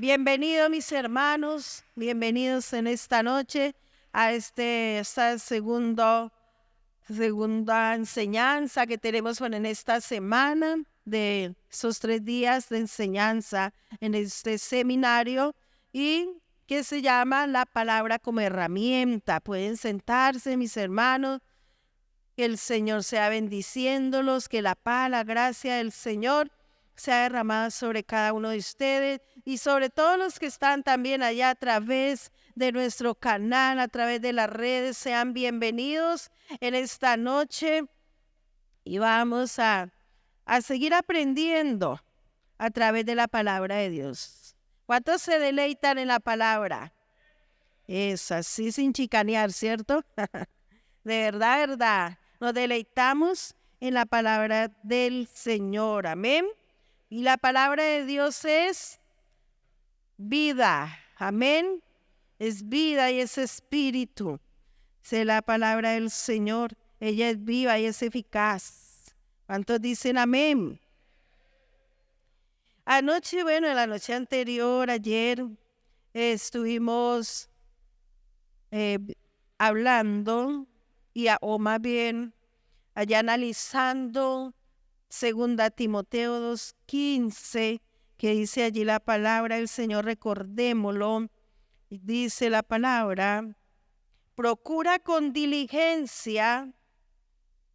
Bienvenidos mis hermanos, bienvenidos en esta noche a esta segunda enseñanza que tenemos en esta semana de esos 3 días de enseñanza en este seminario y que se llama La Palabra como Herramienta. Pueden sentarse mis hermanos, que el Señor sea bendiciéndolos, que la paz, la gracia del Señor sea derramada sobre cada uno de ustedes y sobre todos los que están también allá a través de nuestro canal, a través de las redes. Sean bienvenidos en esta noche y vamos a seguir aprendiendo a través de la palabra de Dios. ¿Cuántos se deleitan en la palabra? Es así sin chicanear, ¿cierto? De verdad, nos deleitamos en la palabra del Señor. Amén. Y la palabra de Dios es vida. Amén. Es vida y es espíritu. Es la palabra del Señor. Ella es viva y es eficaz. ¿Cuántos dicen amén? Anoche, en la noche anterior, ayer, estuvimos hablando o más bien allá analizando 2 Timoteo 2:15, que dice allí la palabra del Señor, recordémoslo, dice la palabra: procura con diligencia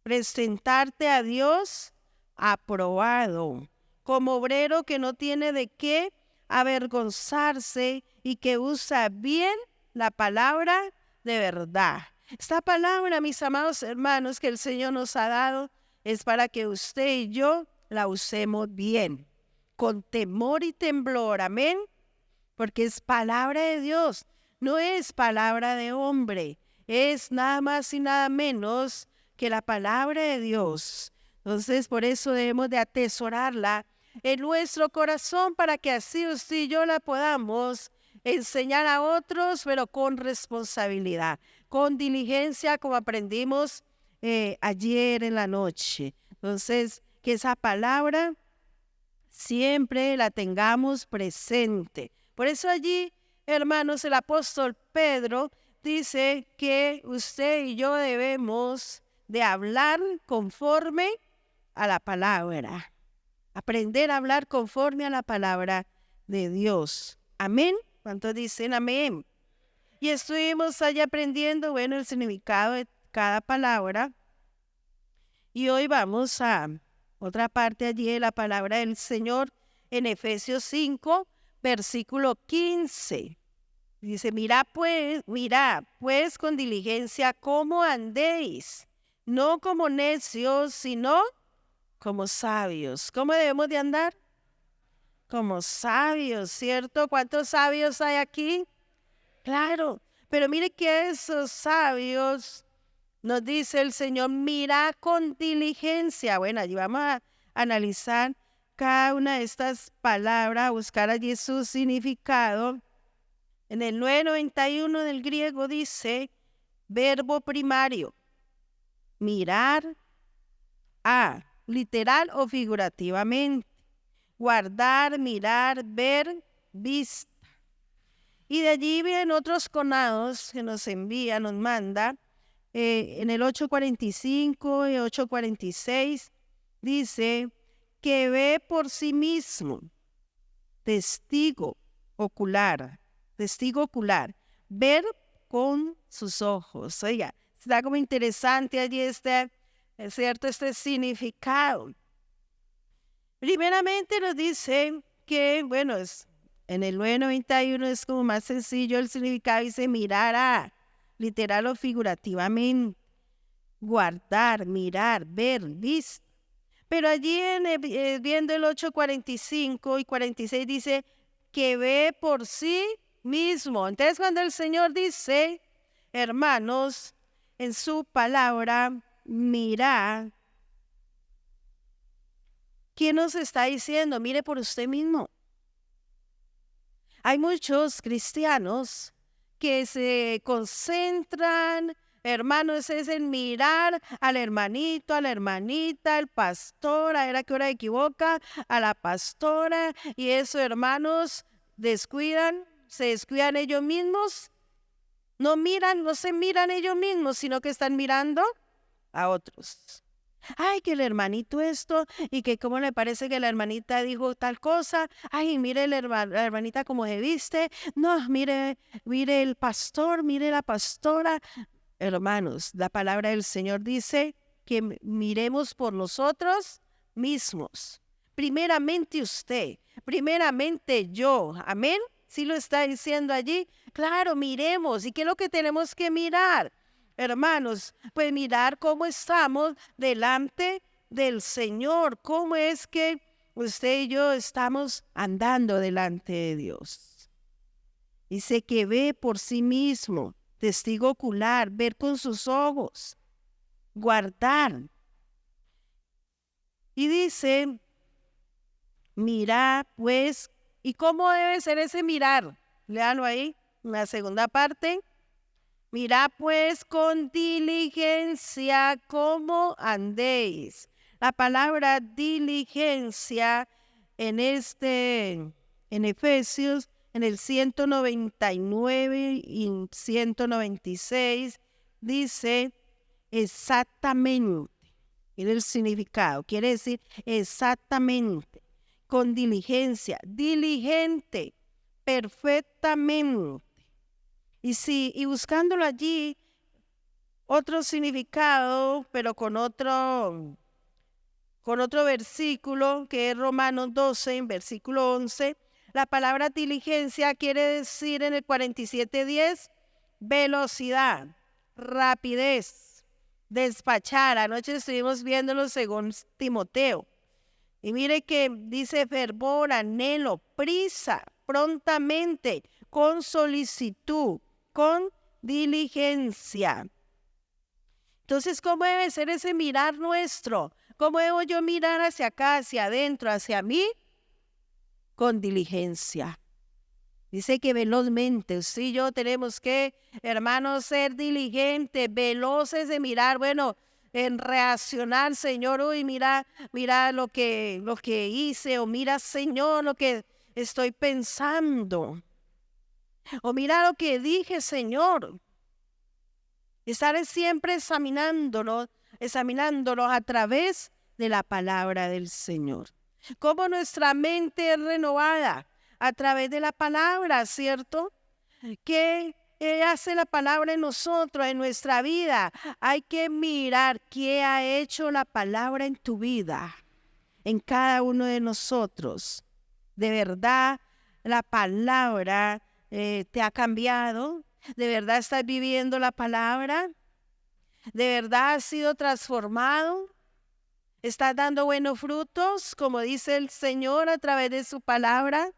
presentarte a Dios aprobado, como obrero que no tiene de qué avergonzarse y que usa bien la palabra de verdad. Esta palabra, mis amados hermanos, que el Señor nos ha dado, es para que usted y yo la usemos bien, con temor y temblor, amén, porque es palabra de Dios, no es palabra de hombre, es nada más y nada menos que la palabra de Dios. Entonces, por eso debemos de atesorarla en nuestro corazón, para que así usted y yo la podamos enseñar a otros, pero con responsabilidad, con diligencia, como aprendimos ayer en la noche. Entonces, que esa palabra siempre la tengamos presente. Por eso allí, hermanos, el apóstol Pedro dice que usted y yo debemos de hablar conforme a la palabra. Aprender a hablar conforme a la palabra de Dios. Amén. ¿Cuántos dicen amén? Y estuvimos allá aprendiendo, el significado de cada palabra. Y hoy vamos a otra parte allí de la palabra del Señor en Efesios 5, versículo 15. Dice: mirad pues con diligencia cómo andéis, no como necios, sino como sabios. ¿Cómo debemos de andar? Como sabios, ¿cierto? ¿Cuántos sabios hay aquí? Claro, pero mire que esos sabios, nos dice el Señor, mira con diligencia. Allí vamos a analizar cada una de estas palabras, a buscar allí su significado. En el 991 del griego dice, verbo primario, mirar a, literal o figurativamente, guardar, mirar, ver, vista. Y de allí vienen otros conados que nos envía, nos manda. En el 8:45 y 8:46 dice que ve por sí mismo, testigo ocular, ver con sus ojos. Oiga, está como interesante allí es cierto, este significado. Primeramente nos dice que, en el 991 es como más sencillo el significado, dice mirar a, literal o figurativamente, guardar, mirar, ver, vista. Pero allí viendo el 8:45 y 46 dice que ve por sí mismo. Entonces cuando el Señor dice, hermanos, en su palabra, mira, ¿quién nos está diciendo? Mire por usted mismo. Hay muchos cristianos que se concentran, hermanos, es en mirar al hermanito, a la hermanita, al pastor, a ver a qué hora equivoca, a la pastora, y eso, hermanos, descuidan, se descuidan ellos mismos, no se miran ellos mismos, sino que están mirando a otros. Ay, que el hermanito esto, y que cómo le parece que la hermanita dijo tal cosa. Ay, mire la hermanita cómo se viste. No, mire el pastor, mire la pastora. Hermanos, la palabra del Señor dice que miremos por nosotros mismos. Primeramente usted, primeramente yo. Amén. ¿Sí lo está diciendo allí? Claro, miremos. ¿Y qué es lo que tenemos que mirar? Hermanos, pues mirar cómo estamos delante del Señor, cómo es que usted y yo estamos andando delante de Dios. Dice que ve por sí mismo, testigo ocular, ver con sus ojos, guardar. Y dice, mira pues, ¿y cómo debe ser ese mirar? Léalo ahí, en la segunda parte. Mirad pues con diligencia cómo andéis. La palabra diligencia en Efesios, en el 199 y 196, dice exactamente. Mira el significado, quiere decir exactamente, con diligencia, diligente, perfectamente. Y buscándolo allí, otro significado, pero con otro versículo, que es Romanos 12, en versículo 11, la palabra diligencia quiere decir en el 47:10, velocidad, rapidez, despachar. Anoche estuvimos viéndolo según Timoteo. Y mire que dice fervor, anhelo, prisa, prontamente, con solicitud, con diligencia. Entonces, ¿cómo debe ser ese mirar nuestro? ¿Cómo debo yo mirar hacia acá, hacia adentro, hacia mí? Con diligencia. Dice que velozmente, usted y yo tenemos que, hermanos, ser diligentes, veloces de mirar, bueno, en reaccionar, Señor, uy, mira lo que hice, o mira, Señor, lo que estoy pensando. O mira lo que dije, Señor. Estar siempre examinándolo a través de la palabra del Señor. Cómo nuestra mente es renovada a través de la palabra, ¿cierto? ¿Qué hace la palabra en nosotros, en nuestra vida? Hay que mirar qué ha hecho la palabra en tu vida, en cada uno de nosotros. De verdad, la palabra te ha cambiado. ¿De verdad estás viviendo la palabra? ¿De verdad has sido transformado? ¿Estás dando buenos frutos, como dice el Señor a través de su palabra?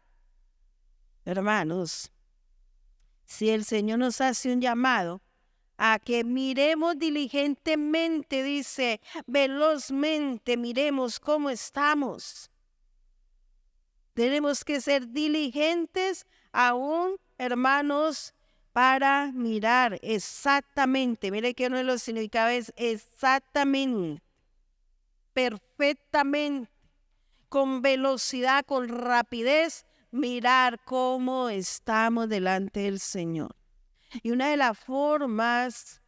Hermanos, si el Señor nos hace un llamado a que miremos diligentemente, dice, velozmente, miremos cómo estamos. Tenemos que ser diligentes aún, hermanos, para mirar exactamente. Mire que uno de los significados es exactamente, perfectamente, con velocidad, con rapidez, mirar cómo estamos delante del Señor. Y una de las formas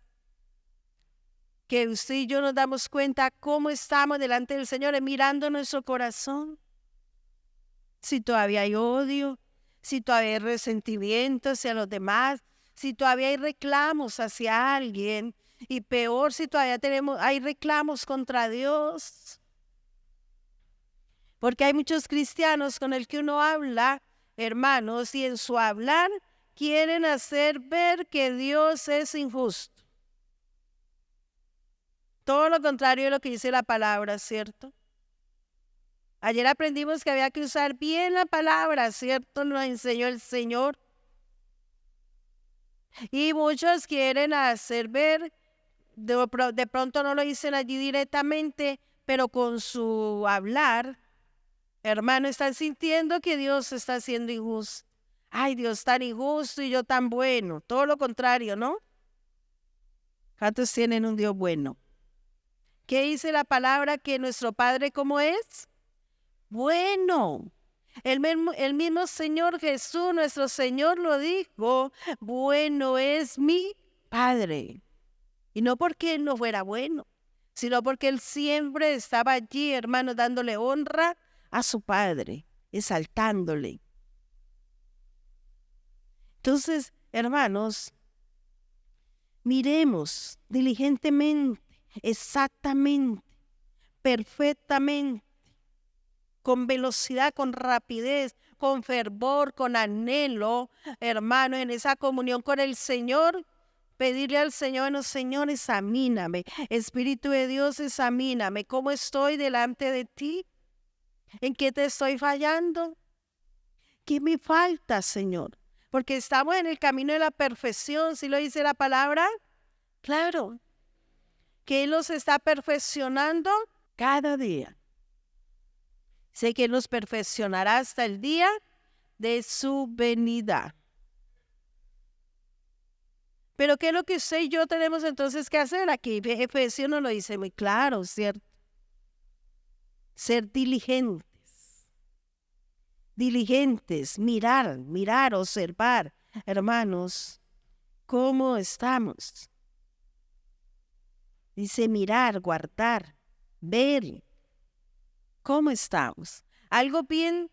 que usted y yo nos damos cuenta cómo estamos delante del Señor es mirando nuestro corazón. Si todavía hay odio, si todavía hay resentimiento hacia los demás, si todavía hay reclamos hacia alguien, y peor si todavía hay reclamos contra Dios. Porque hay muchos cristianos con el que uno habla, hermanos, y en su hablar quieren hacer ver que Dios es injusto. Todo lo contrario de lo que dice la palabra, ¿cierto? Ayer aprendimos que había que usar bien la palabra, ¿cierto? Nos enseñó el Señor. Y muchos quieren hacer ver, de pronto no lo dicen allí directamente, pero con su hablar, hermano, están sintiendo que Dios está siendo injusto. Ay, Dios tan injusto y yo tan bueno. Todo lo contrario, ¿no? ¿Cuántos tienen un Dios bueno? ¿Qué dice la palabra? Que nuestro Padre, ¿cómo es? Bueno. El mismo Señor Jesús, nuestro Señor, lo dijo: bueno es mi Padre. Y no porque Él no fuera bueno, sino porque Él siempre estaba allí, hermanos, dándole honra a su Padre, exaltándole. Entonces, hermanos, miremos diligentemente, exactamente, perfectamente, con velocidad, con rapidez, con fervor, con anhelo, hermano, en esa comunión con el Señor. Pedirle al Señor: no, Señor, examíname. Espíritu de Dios, examíname. ¿Cómo estoy delante de ti? ¿En qué te estoy fallando? ¿Qué me falta, Señor? Porque estamos en el camino de la perfección, ¿sí lo dice la palabra? Claro, que Él nos está perfeccionando cada día. Sé que Él nos perfeccionará hasta el día de su venida. Pero ¿qué es lo que usted y yo tenemos entonces que hacer? Aquí Efesios nos lo dice muy claro, ¿cierto? Ser diligentes, mirar, observar, hermanos, ¿cómo estamos? Dice mirar, guardar, ver, ¿cómo estamos? Algo bien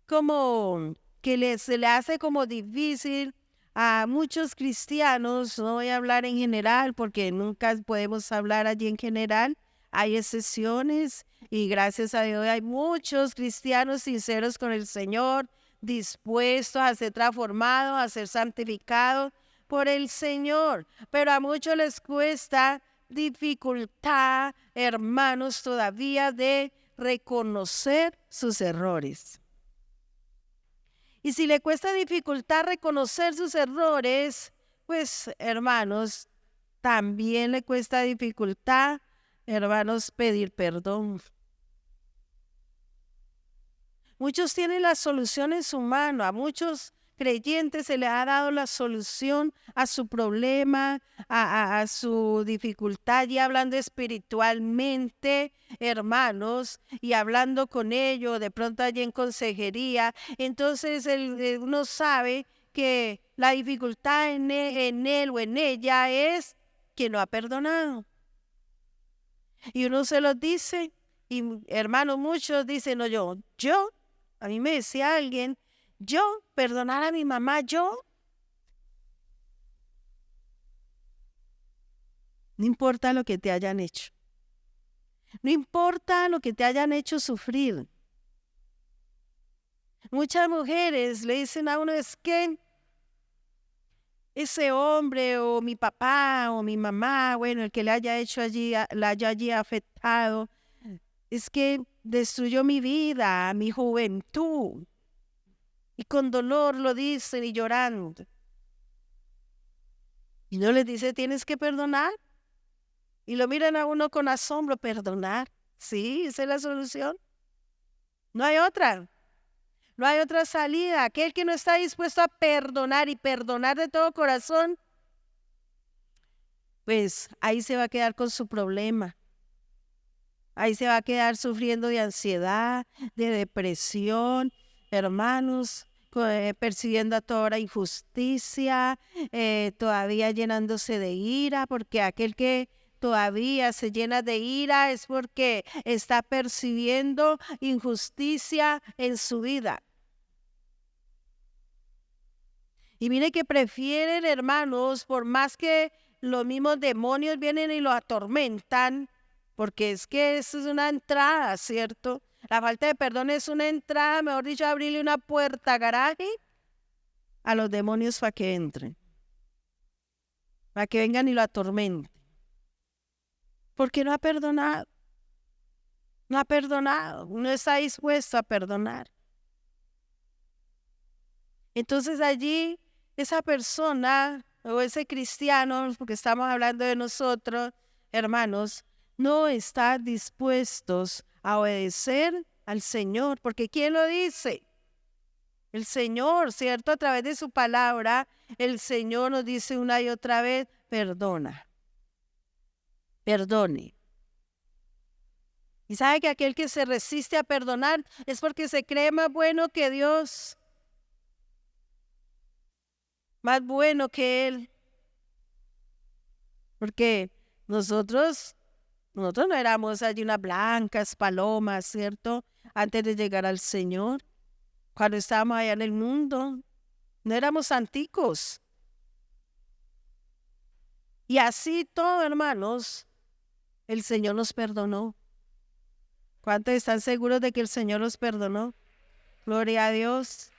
como que se le hace como difícil a muchos cristianos. No voy a hablar en general porque nunca podemos hablar allí en general. Hay excepciones y gracias a Dios hay muchos cristianos sinceros con el Señor, dispuestos a ser transformados, a ser santificados por el Señor. Pero a muchos les cuesta dificultad, hermanos, todavía de reconocer sus errores. Y si le cuesta dificultad reconocer sus errores, pues, hermanos, también le cuesta dificultad, hermanos, pedir perdón. Muchos tienen la solución en su mano, a muchos creyentes se les ha dado la solución a su problema, a su dificultad, y hablando espiritualmente, hermanos, y hablando con ellos, de pronto allí en consejería. Entonces uno sabe que la dificultad en él o en ella es que no ha perdonado. Y uno se los dice, y hermanos, muchos dicen: no, a mí me decía alguien, yo perdonar a mi mamá, no importa lo que te hayan hecho. No importa lo que te hayan hecho sufrir. Muchas mujeres le dicen a uno: es que ese hombre o mi papá o mi mamá, bueno, el que le haya hecho allí, la haya allí afectado, es que destruyó mi vida, mi juventud. Y con dolor lo dicen y llorando. Y no les dice: tienes que perdonar. Y lo miran a uno con asombro. Perdonar. Sí, esa es la solución. No hay otra. No hay otra salida. Aquel que no está dispuesto a perdonar y perdonar de todo corazón, pues ahí se va a quedar con su problema. Ahí se va a quedar sufriendo de ansiedad, de depresión, hermanos, percibiendo a toda hora injusticia, todavía llenándose de ira, porque aquel que todavía se llena de ira es porque está percibiendo injusticia en su vida. Y mire que prefieren, hermanos, por más que los mismos demonios vienen y lo atormentan, porque es que eso es una entrada, ¿cierto? La falta de perdón es una entrada, mejor dicho, abrirle una puerta, garaje, a los demonios para que entren, para que vengan y lo atormenten. Porque no ha perdonado, no está dispuesto a perdonar. Entonces allí esa persona o ese cristiano, porque estamos hablando de nosotros, hermanos, no está dispuestos a obedecer al Señor, porque ¿quién lo dice? El Señor, ¿cierto? A través de su palabra, el Señor nos dice una y otra vez: perdone. Y sabe que aquel que se resiste a perdonar es porque se cree más bueno que Dios, más bueno que Él. Porque nosotros no éramos allí unas blancas palomas, ¿cierto? Antes de llegar al Señor, cuando estábamos allá en el mundo, no éramos santicos. Y así todo, hermanos, el Señor nos perdonó. ¿Cuántos están seguros de que el Señor los perdonó? Gloria a Dios.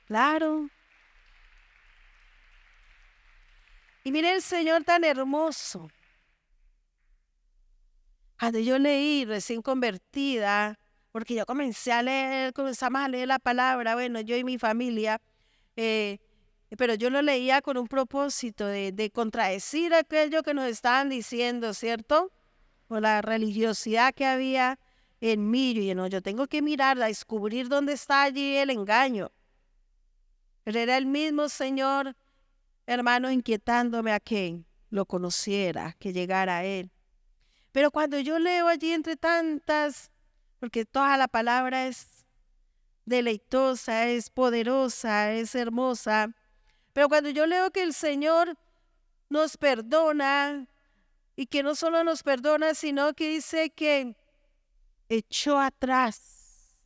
Claro. Y mire el Señor tan hermoso. Cuando yo leí recién convertida, porque yo comenzamos a leer la palabra, bueno, yo y mi familia, pero yo lo leía con un propósito de contradecir aquello que nos estaban diciendo, ¿cierto? O la religiosidad que había en mí. Yo tengo que mirar, a descubrir dónde está allí el engaño. Pero era el mismo Señor, hermano, inquietándome a que lo conociera, que llegara a Él. Pero cuando yo leo allí entre tantas, porque toda la palabra es deleitosa, es poderosa, es hermosa, pero cuando yo leo que el Señor nos perdona y que no solo nos perdona, sino que dice que echó atrás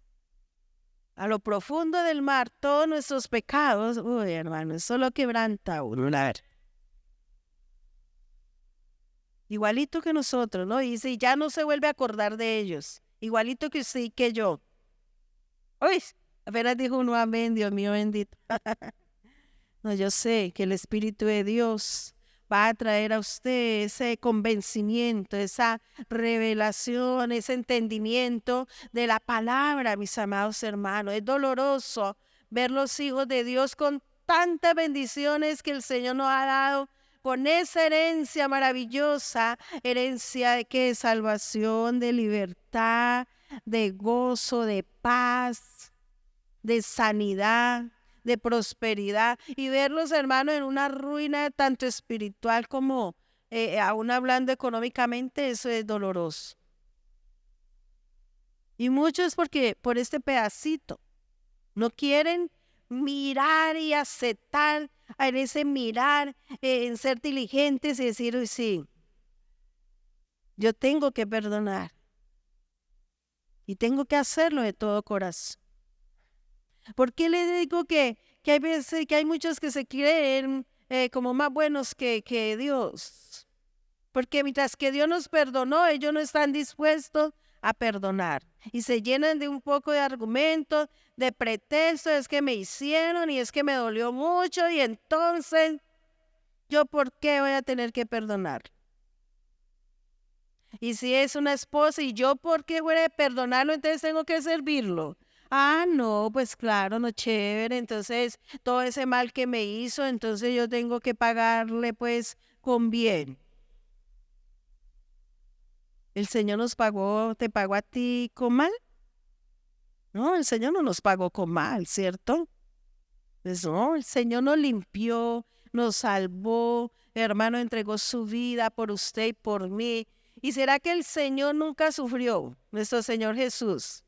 a lo profundo del mar todos nuestros pecados, uy, hermano, eso lo quebranta uno. A ver. Igualito que nosotros, ¿no? Y dice, y ya no se vuelve a acordar de ellos. Igualito que usted y que yo. Uy, apenas dijo uno, amén, Dios mío bendito. No, yo sé que el Espíritu de Dios va a traer a usted ese convencimiento, esa revelación, ese entendimiento de la palabra, mis amados hermanos. Es doloroso ver los hijos de Dios con tantas bendiciones que el Señor nos ha dado, con esa herencia maravillosa, herencia de qué, salvación, de libertad, de gozo, de paz, de sanidad, de prosperidad, y verlos, hermanos, en una ruina tanto espiritual como aún hablando económicamente, eso es doloroso. Y muchos porque por este pedacito no quieren mirar y aceptar en ese mirar, en ser diligentes y decir, uy, sí, yo tengo que perdonar y tengo que hacerlo de todo corazón. ¿Por qué le digo que hay veces que hay muchos que se creen como más buenos que Dios? Porque mientras que Dios nos perdonó, ellos no están dispuestos a perdonar. Y se llenan de un poco de argumentos, de pretextos, es que me hicieron y es que me dolió mucho y entonces, ¿yo por qué voy a tener que perdonar? Y si es una esposa y yo por qué voy a perdonarlo, entonces tengo que servirlo. Ah, no, pues claro, no chévere, entonces todo ese mal que me hizo, entonces yo tengo que pagarle pues con bien. ¿El Señor nos pagó, te pagó a ti con mal? No, el Señor no nos pagó con mal, ¿cierto? Pues no, el Señor nos limpió, nos salvó, hermano, entregó su vida por usted y por mí. ¿Y será que el Señor nunca sufrió, nuestro Señor Jesús?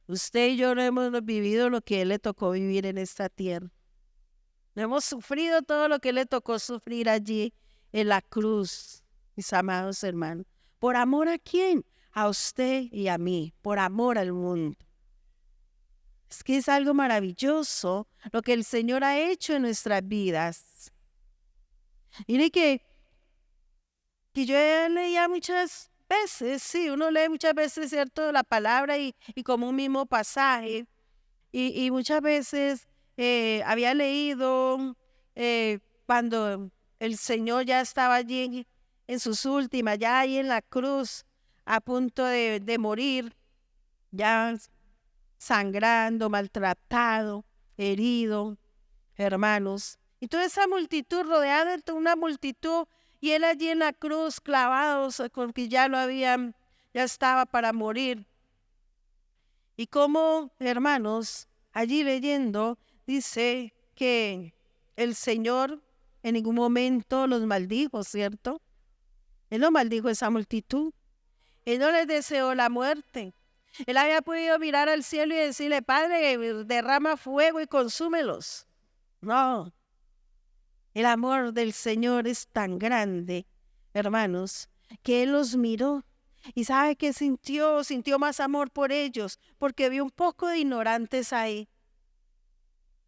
Usted y yo no hemos vivido lo que Él le tocó vivir en esta tierra. No hemos sufrido todo lo que le tocó sufrir allí en la cruz, mis amados hermanos. ¿Por amor a quién? A usted y a mí, por amor al mundo. Es que es algo maravilloso lo que el Señor ha hecho en nuestras vidas. Mire que yo leía muchas veces, sí, uno lee muchas veces, ¿cierto?, la palabra y como un mismo pasaje. Y muchas veces había leído cuando el Señor ya estaba allí en sus últimas, ya ahí en la cruz, a punto de morir, ya sangrando, maltratado, herido, hermanos. Y toda esa multitud, rodeada de una multitud, y él allí en la cruz clavado, porque ya lo habían, ya estaba para morir. Y como, hermanos, allí leyendo, dice que el Señor en ningún momento los maldijo, ¿cierto? Él no maldijo esa multitud. Él no les deseó la muerte. Él había podido mirar al cielo y decirle, Padre, derrama fuego y consúmelos. No, el amor del Señor es tan grande, hermanos, que Él los miró. ¿Y sabe qué sintió? Sintió más amor por ellos, porque vio un poco de ignorantes ahí.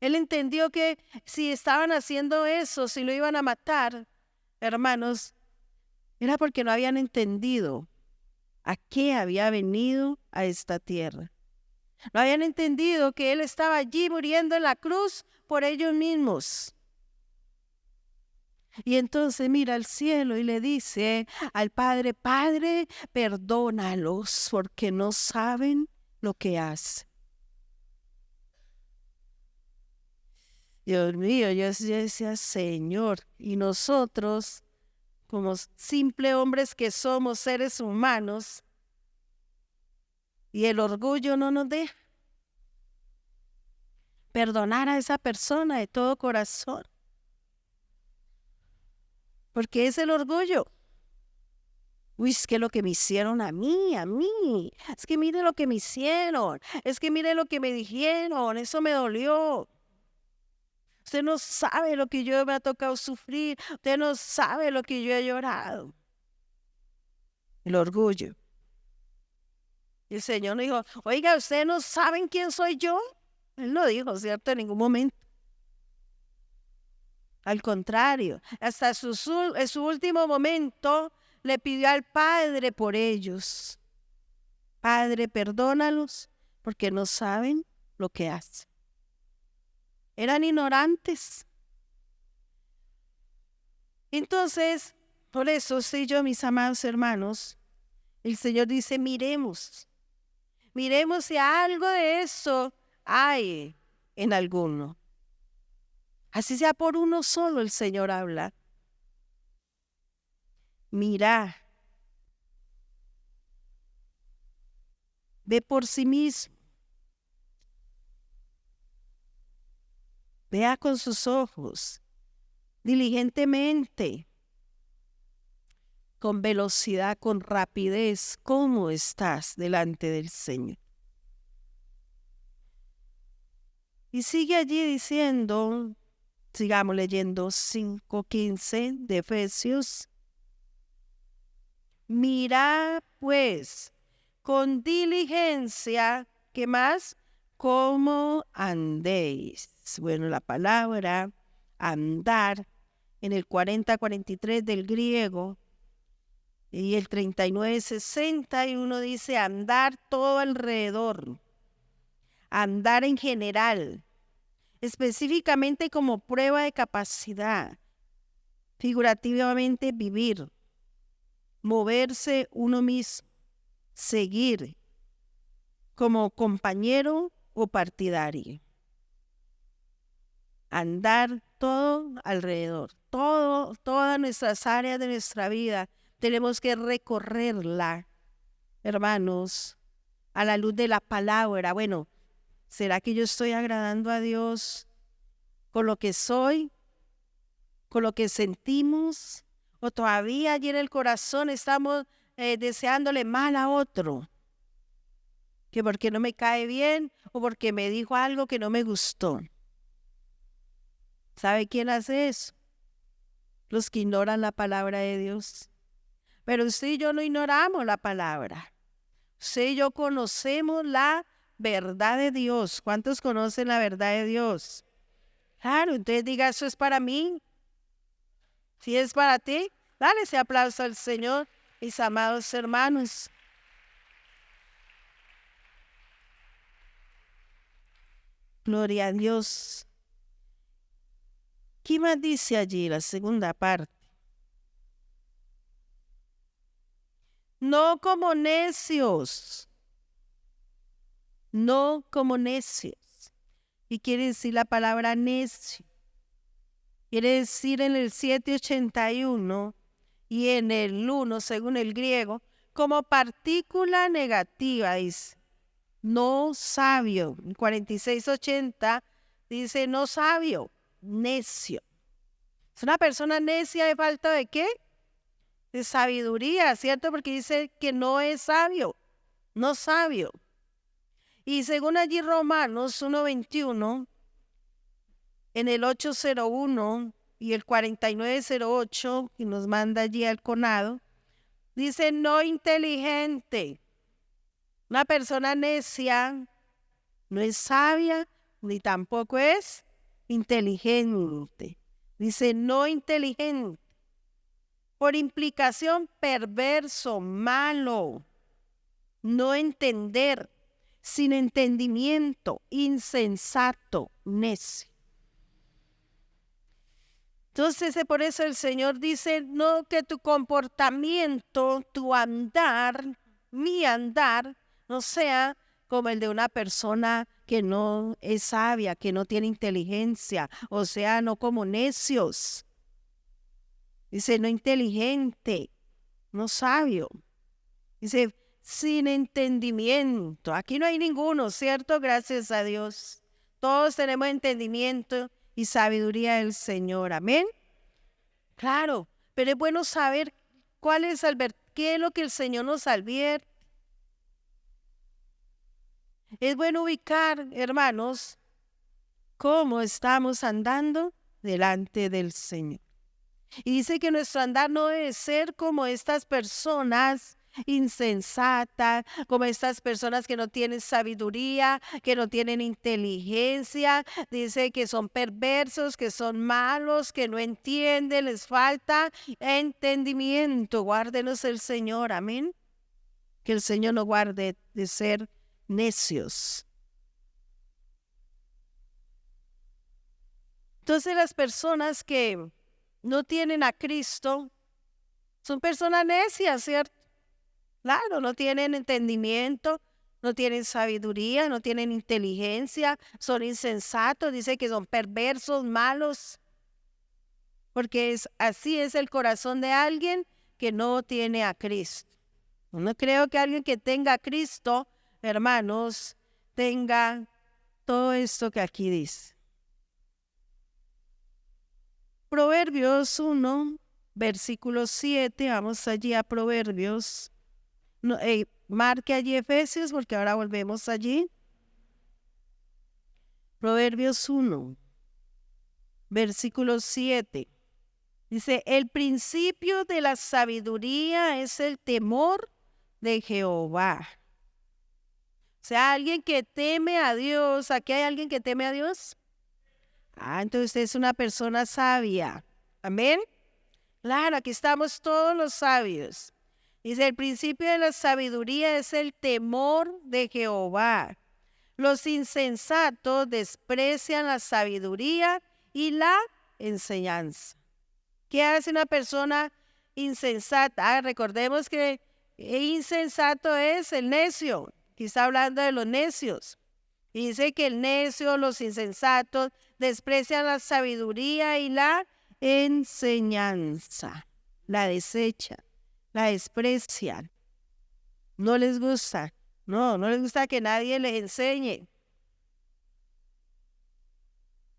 Él entendió que si estaban haciendo eso, si lo iban a matar, hermanos, era porque no habían entendido a qué había venido a esta tierra. No habían entendido que Él estaba allí muriendo en la cruz por ellos mismos. Y entonces mira al cielo y le dice al Padre, Padre, perdónalos porque no saben lo que hacen. Dios mío, yo decía, Señor, y nosotros, como simples hombres que somos, seres humanos, y el orgullo no nos deja perdonar a esa persona de todo corazón. Porque es el orgullo. Uy, es que lo que me hicieron a mí. Es que mire lo que me hicieron. Es que mire lo que me dijeron. Eso me dolió. Usted no sabe lo que yo me ha tocado sufrir. Usted no sabe lo que yo he llorado. El orgullo. Y el Señor nos dijo, oiga, ¿ustedes no saben quién soy yo? Él no dijo, ¿cierto? En ningún momento. Al contrario, hasta en su último momento le pidió al Padre por ellos. Padre, perdónalos porque no saben lo que hacen. Eran ignorantes. Entonces, por eso, sí, yo, mis amados hermanos, el Señor dice, miremos si algo de eso hay en alguno. Así sea por uno solo, el Señor habla. Mira, ve por sí mismo. Vea con sus ojos, diligentemente, con velocidad, con rapidez, cómo estás delante del Señor. Y sigue allí diciendo, sigamos leyendo 5:15 de Efesios. Mirad pues con diligencia, ¿qué más? ¿Cómo andéis? Bueno, la palabra andar en el 40-43 del griego y el 39-61 dice andar todo alrededor, andar en general, específicamente como prueba de capacidad, figurativamente vivir, moverse uno mismo, seguir como compañero o partidario. Andar todo alrededor, todas nuestras áreas de nuestra vida, tenemos que recorrerla, hermanos, a la luz de la palabra. Bueno, ¿será que yo estoy agradando a Dios con lo que soy, con lo que sentimos? ¿O todavía allí en el corazón estamos deseándole mal a otro? Que porque no me cae bien o porque me dijo algo que no me gustó. ¿Sabe quién hace eso? Los que ignoran la palabra de Dios. Pero usted y yo no ignoramos la palabra. Usted y yo conocemos la verdad de Dios. ¿Cuántos conocen la verdad de Dios? Claro, entonces diga, eso es para mí. Si es para ti, dale ese aplauso al Señor, mis amados hermanos. Gloria a Dios. ¿Qué más dice allí la segunda parte? No como necios. No como necios. ¿Y quiere decir la palabra necio? Quiere decir en el 781 y en el 1, según el griego, como partícula negativa, dice. No sabio. En 4680 dice no sabio, necio. Es una persona necia de falta de ¿qué? de sabiduría, ¿cierto? Porque dice que no es sabio, no sabio. Y según allí Romanos 1:21, en el 801 y el 4908, que nos manda allí al conado, dice no inteligente. Una persona necia no es sabia ni tampoco es inteligente. Dice no inteligente. Por implicación perverso, malo, no entender, sin entendimiento, insensato, necio. Entonces, por eso el Señor dice, no que tu comportamiento, tu andar, mi andar, no sea como el de una persona que no es sabia, que no tiene inteligencia, o sea, no como necios. Dice, no inteligente, no sabio. Dice, sin entendimiento. Aquí no hay ninguno, ¿cierto? Gracias a Dios. Todos tenemos entendimiento y sabiduría del Señor. Amén. Claro, pero es bueno saber qué es lo que el Señor nos advierte. Es bueno ubicar, hermanos, cómo estamos andando delante del Señor. Y dice que nuestro andar no debe ser como estas personas insensatas, como estas personas que no tienen sabiduría, que no tienen inteligencia. Dice que son perversos, que son malos, que no entienden, les falta entendimiento. Guárdenos el Señor, amén. Que el Señor nos guarde de ser necios. Entonces las personas que no tienen a Cristo son personas necias, ¿cierto? Claro, no tienen entendimiento, no tienen sabiduría, no tienen inteligencia, son insensatos, dice que son perversos, malos, porque así es el corazón de alguien que no tiene a Cristo. No creo que alguien que tenga a Cristo, hermanos, tenga todo esto que aquí dice. Proverbios 1, versículo 7, vamos allí a Proverbios. No, marque allí Efesios porque ahora volvemos allí. Proverbios 1, versículo 7. Dice, el principio de la sabiduría es el temor de Jehová. O sea, alguien que teme a Dios. ¿Aquí hay alguien que teme a Dios? Entonces usted es una persona sabia. Amén. Claro, aquí estamos todos los sabios. Dice, el principio de la sabiduría es el temor de Jehová. Los insensatos desprecian la sabiduría y la enseñanza. ¿Qué hace una persona insensata? Recordemos que insensato es el necio. Aquí está hablando de los necios. Y dice que el necio, los insensatos, desprecian la sabiduría y la enseñanza. La desechan, la desprecian. No les gusta. No les gusta que nadie les enseñe.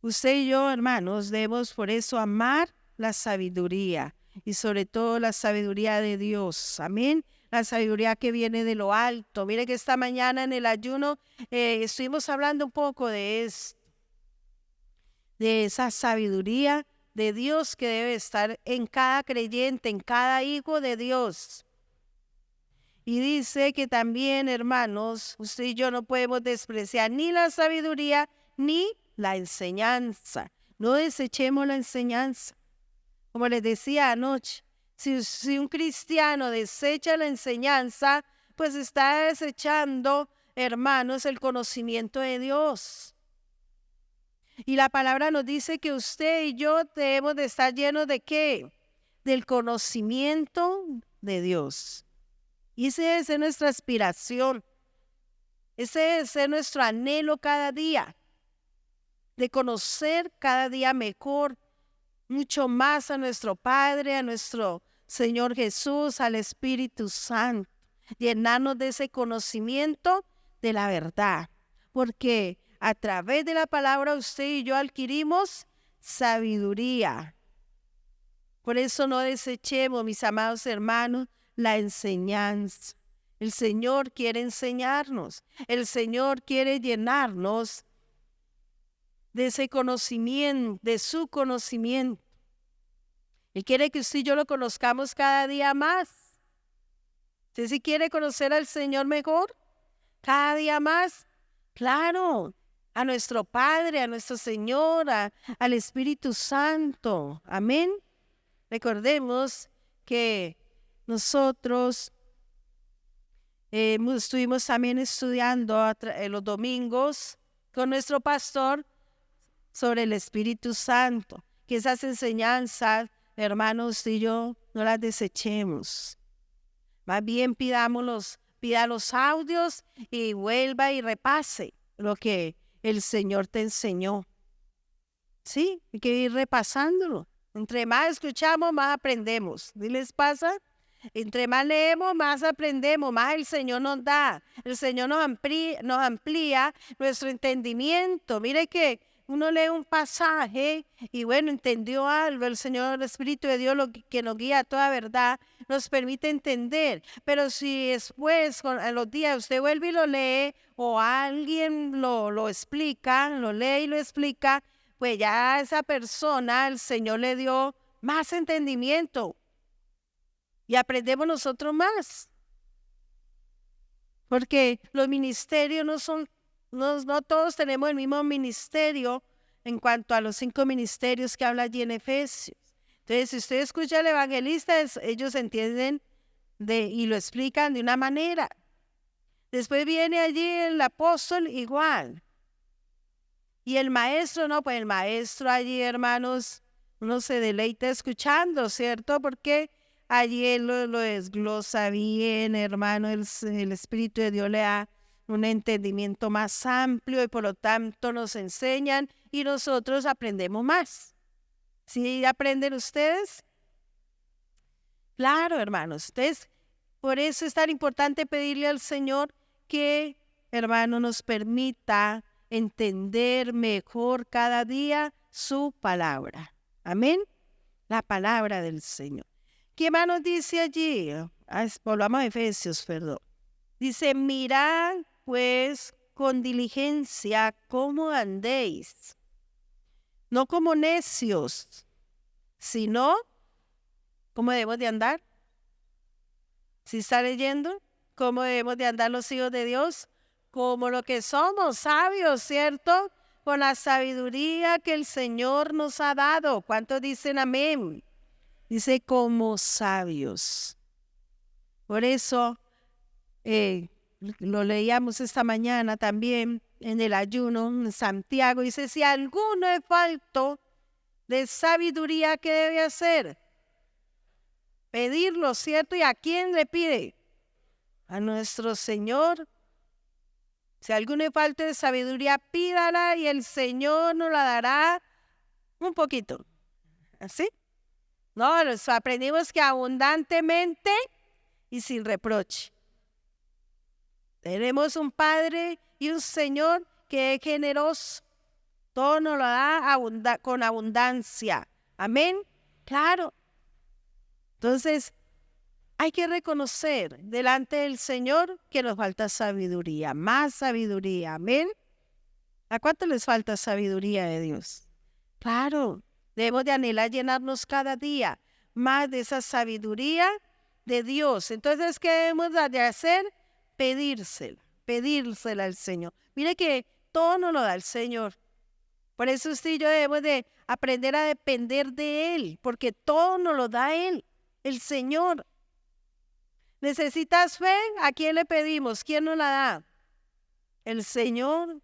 Usted y yo, hermanos, debemos por eso amar la sabiduría y sobre todo la sabiduría de Dios. Amén. La sabiduría que viene de lo alto. Mire que esta mañana en el ayuno estuvimos hablando un poco de esa sabiduría de Dios que debe estar en cada creyente, en cada hijo de Dios. Y dice que también, hermanos, usted y yo no podemos despreciar ni la sabiduría ni la enseñanza. No desechemos la enseñanza. Como les decía anoche, si un cristiano desecha la enseñanza, pues está desechando, hermanos, el conocimiento de Dios. Y la palabra nos dice que usted y yo debemos de estar llenos de ¿qué? Del conocimiento de Dios. Y esa debe ser nuestra aspiración. Ese debe ser nuestro anhelo cada día. De conocer cada día mejor, mucho más a nuestro Padre, a nuestro Señor Jesús, al Espíritu Santo. Llenarnos de ese conocimiento de la verdad. Porque a través de la palabra usted y yo adquirimos sabiduría. Por eso no desechemos, mis amados hermanos, la enseñanza. El Señor quiere enseñarnos. El Señor quiere llenarnos de ese conocimiento, de su conocimiento. Él quiere que usted y yo lo conozcamos cada día más. ¿Usted sí quiere conocer al Señor mejor? Cada día más. Claro, a nuestro Padre, a nuestro Señor, al Espíritu Santo. Amén. Recordemos que nosotros estuvimos también estudiando los domingos con nuestro pastor sobre el Espíritu Santo. Que esas enseñanzas, hermanos y yo, no las desechemos. Más bien pida los audios y vuelva y repase lo que el Señor te enseñó. Sí, hay que ir repasándolo. Entre más escuchamos, más aprendemos. ¿Sí les pasa? Entre más leemos, más aprendemos, más el Señor nos da. El Señor nos amplía nuestro entendimiento. Mire que uno lee un pasaje y bueno, entendió algo. El Señor, el Espíritu de Dios, que nos guía a toda verdad, nos permite entender. Pero si después, en los días, usted vuelve y lo lee o alguien lo explica, lo lee y lo explica, pues ya a esa persona el Señor le dio más entendimiento y aprendemos nosotros más. Porque los ministerios no todos tenemos el mismo ministerio en cuanto a los 5 ministerios que habla allí en Efesios. Entonces, si usted escucha al evangelista, ellos entienden y lo explican de una manera. Después viene allí el apóstol igual. Y el maestro, no, pues el maestro allí, hermanos, uno se deleita escuchando, ¿cierto? Porque allí él lo desglosa bien, hermano, el Espíritu de Dios le da un entendimiento más amplio y por lo tanto nos enseñan y nosotros aprendemos más. ¿Sí aprenden ustedes? Claro, hermanos. Entonces, por eso es tan importante pedirle al Señor que, hermano, nos permita entender mejor cada día su palabra. Amén. La palabra del Señor. ¿Qué más nos dice allí? Volvamos a Efesios, perdón. Dice, mirad pues con diligencia cómo andéis, no como necios, sino cómo debemos de andar. ¿Sí está leyendo? ¿Cómo debemos de andar los hijos de Dios? Como lo que somos, sabios, ¿cierto? Con la sabiduría que el Señor nos ha dado. ¿Cuántos dicen amén? Dice como sabios. Por eso lo leíamos esta mañana también en el ayuno en Santiago. Dice, si alguno es falto de sabiduría, ¿qué debe hacer? Pedirlo, ¿cierto? ¿Y a quién le pide? A nuestro Señor. Si alguno es falta de sabiduría, pídala y el Señor nos la dará un poquito. ¿Así? No, aprendimos que abundantemente y sin reproche. Tenemos un Padre y un Señor que es generoso. Todo nos lo da con abundancia. Amén. Claro. Entonces, hay que reconocer delante del Señor que nos falta sabiduría, más sabiduría. Amén. ¿A cuánto les falta sabiduría de Dios? Claro, debemos de anhelar llenarnos cada día más de esa sabiduría de Dios. Entonces, ¿qué debemos de hacer? Pedírsela al Señor. Mire que todo nos lo da el Señor. Por eso usted y yo debemos de aprender a depender de Él, porque todo nos lo da Él, el Señor. ¿Necesitas fe? ¿A quién le pedimos? ¿Quién nos la da? El Señor.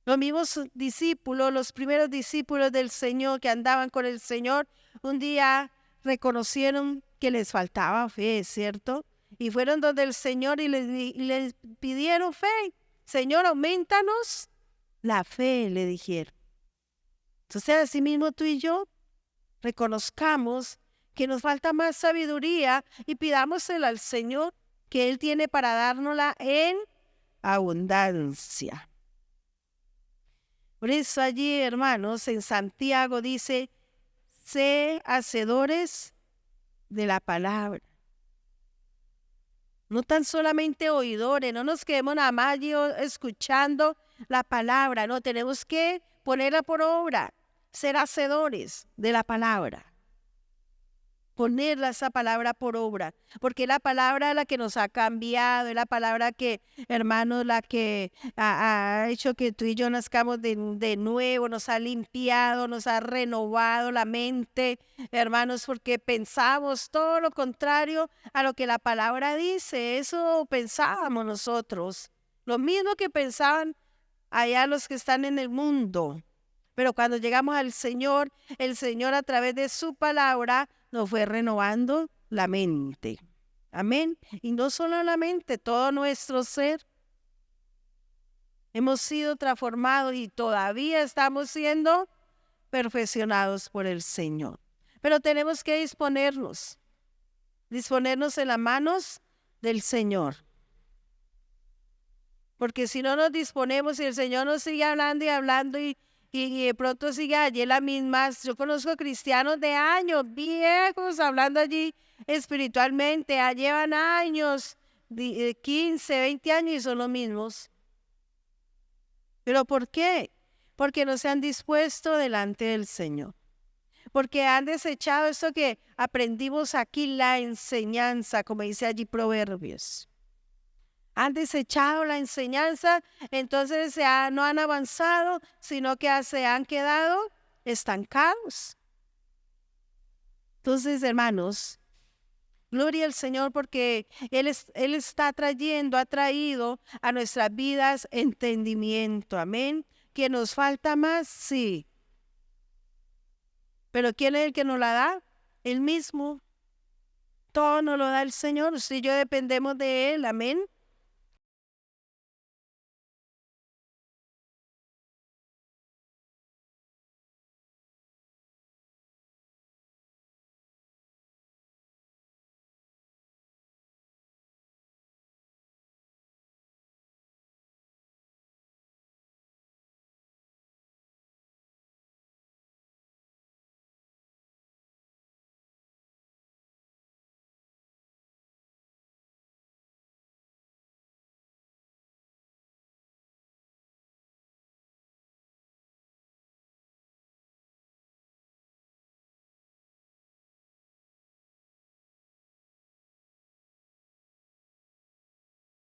Los mismos discípulos, los primeros discípulos del Señor que andaban con el Señor, un día reconocieron que les faltaba fe, ¿cierto? Y fueron donde el Señor y les pidieron fe. Señor, aumentanos la fe, le dijeron. Entonces, así mismo tú y yo reconozcamos que nos falta más sabiduría y pidámosela al Señor, que Él tiene para dárnosla en abundancia. Por eso allí, hermanos, en Santiago dice, sé hacedores de la palabra. No tan solamente oidores, no nos quedemos nada más allí escuchando la palabra, no, tenemos que ponerla por obra, ser hacedores de la palabra. Ponerla esa palabra por obra, porque es la palabra la que nos ha cambiado, es la palabra que, hermanos, la que ha hecho que tú y yo nazcamos de nuevo, nos ha limpiado, nos ha renovado la mente, hermanos, porque pensamos todo lo contrario a lo que la palabra dice. Eso pensábamos nosotros, lo mismo que pensaban allá los que están en el mundo. Pero cuando llegamos al Señor, el Señor a través de su palabra nos fue renovando la mente. Amén. Y no solo la mente, todo nuestro ser. Hemos sido transformados y todavía estamos siendo perfeccionados por el Señor. Pero tenemos que disponernos en las manos del Señor. Porque si no nos disponemos y el Señor nos sigue hablando y hablando y de pronto sigue allí las mismas. Yo conozco cristianos de años, viejos, hablando allí espiritualmente, ya llevan años, 15, 20 años y son los mismos. ¿Pero por qué? Porque no se han dispuesto delante del Señor. Porque han desechado esto que aprendimos aquí, la enseñanza, como dice allí Proverbios. Han desechado la enseñanza, entonces no han avanzado, sino que se han quedado estancados. Entonces, hermanos, gloria al Señor porque Él está ha traído a nuestras vidas entendimiento, amén. ¿Que nos falta más? Sí. Pero ¿quién es el que nos la da? Él mismo. Todo nos lo da el Señor, usted y yo dependemos de Él, amén.